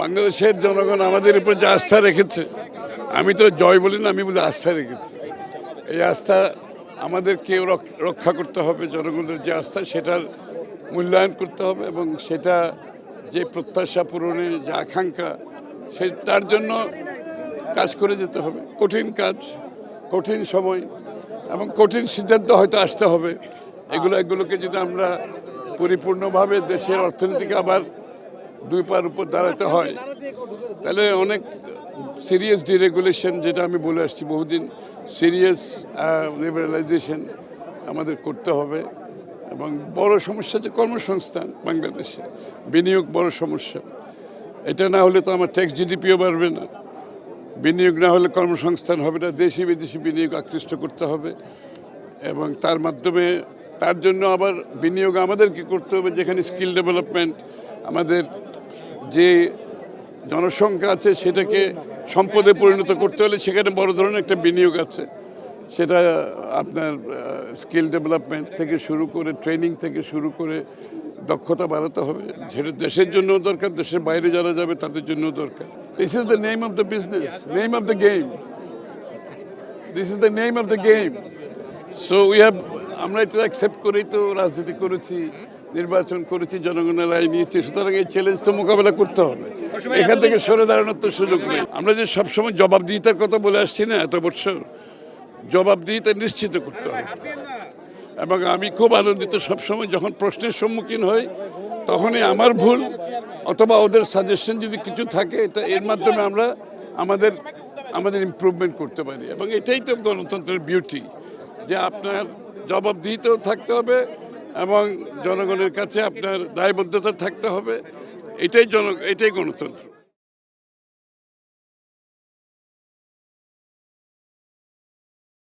বাংলাদেশের জনগণ আমাদের উপর যে আস্থা রেখেছে, আমি তো জয় বলি না, আমি বলি আস্থা রেখেছি। এই আস্থা আমাদেরকে রক্ষা করতে হবে। জনগণের যে আস্থা সেটার মূল্যায়ন করতে হবে এবং সেটা যে প্রত্যাশা পূরণে যে আকাঙ্ক্ষা তার জন্য কাজ করে যেতে হবে। কঠিন কাজ, কঠিন সময় এবং কঠিন সিদ্ধান্ত হয়তো আসতে হবে। এগুলোকে যদি আমরা পরিপূর্ণভাবে দেশের অর্থনীতিকে আবার দুই পার উপর দাঁড়াতে হয়, তাহলে অনেক সিরিয়াস ডিরেগুলেশন, যেটা আমি বলে আসছি বহুদিন, সিরিয়াস লিবারালাইজেশন আমাদের করতে হবে। এবং বড় সমস্যা যে কর্মসংস্থান, বাংলাদেশে বিনিয়োগ বড় সমস্যা। এটা না হলে তো আমার ট্যাক্স জিডিপিও বাড়বে না। বিনিয়োগ না হলে কর্মসংস্থান হবে না। দেশি বিদেশি বিনিয়োগ আকৃষ্ট করতে হবে এবং তার মাধ্যমে তার জন্য আবার বিনিয়োগ আমাদেরকে করতে হবে, যেখানে স্কিল ডেভেলপমেন্ট, আমাদের যে জনসংখ্যা আছে সেটাকে সম্পদে পরিণত করতে হলে সেখানে বড় ধরনের একটা বিনিয়োগ আছে। সেটা আপনার স্কিল ডেভেলপমেন্ট থেকে শুরু করে, ট্রেনিং থেকে শুরু করে দক্ষতা বাড়াতে হবে। সেটা দেশের জন্য দরকার, দেশের বাইরে যারা যাবে তাদের জন্য দরকার। This is the name of the business, name of the game. This is the name of the game. So আমরা এটা অ্যাকসেপ্ট করেই তো রাজনীতি করেছি, নির্বাচন করেছি, জনগণের রায় নিয়েছি। সুতরাং এই চ্যালেঞ্জ তো মোকাবেলা করতে হবে। এখান থেকে সরে দাঁড়ানোর তো সুযোগ নেই। আমরা যে সবসময় জবাবদিহিতার কথা বলে আসছি না এত বছর, জবাবদিহিতা নিশ্চিত করতে হবে। এবং আমি খুব আনন্দিত সবসময় যখন প্রশ্নের সম্মুখীন হই, তখনই আমার ভুল অথবা ওদের সাজেশন যদি কিছু থাকে, এর মাধ্যমে আমরা আমাদের ইমপ্রুভমেন্ট করতে পারি। এবং এটাই তো গণতন্ত্রের বিউটি, যে আপনার জবাবদিহিতাও থাকতে হবে এবং জনগণের কাছে আপনার দায়বদ্ধতা থাকতে হবে। এটাই গণতন্ত্র।